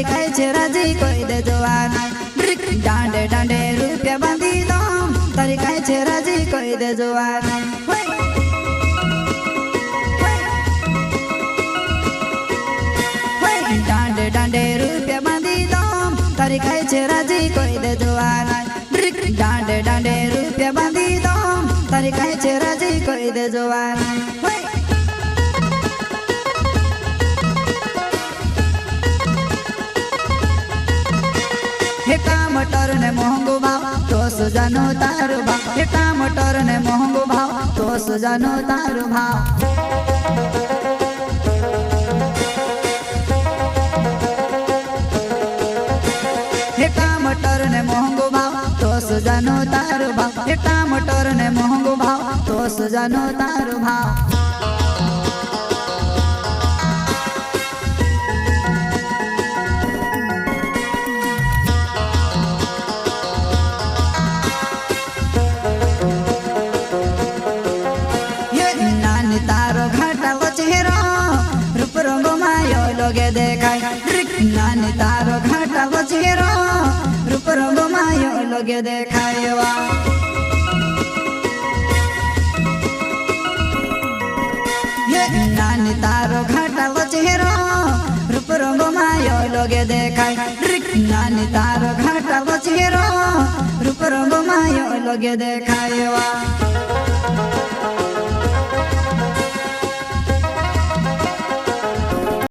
તારી ખાય છે રાજી કોઈ દે જવાન डांडे डांडे रुपया बांधी दो तारी खाय छे राजी कोई दे जवान डांडे डांडे रुपया बांधी दो तारी खाय छे राजी कोई दे जवान डांडे डांडे रुपया बांधी दो तारी खाय छे राजी कोई दे जवान मटर ने मोहंगो भाव तो सुजानो तारो भाव एटा मटर ने मोहंगो भाव तो सुजानो तारो भाव एटा मटर ने मोहंगो भाव तो सुजानो तारो भाव एटा मटर ने मोहंगो भाव तो सुजानो तारो भाव लोगे देखाय नानी तारो घाटा बचेरो रूप रंग मायो लोगे देखायवा ये नानी तारो घाटा बचेरो रूप रंग मायो लोगे देखाय नानी तारो घाटा बचेरो रूप रंग मायो लोगे देखायवा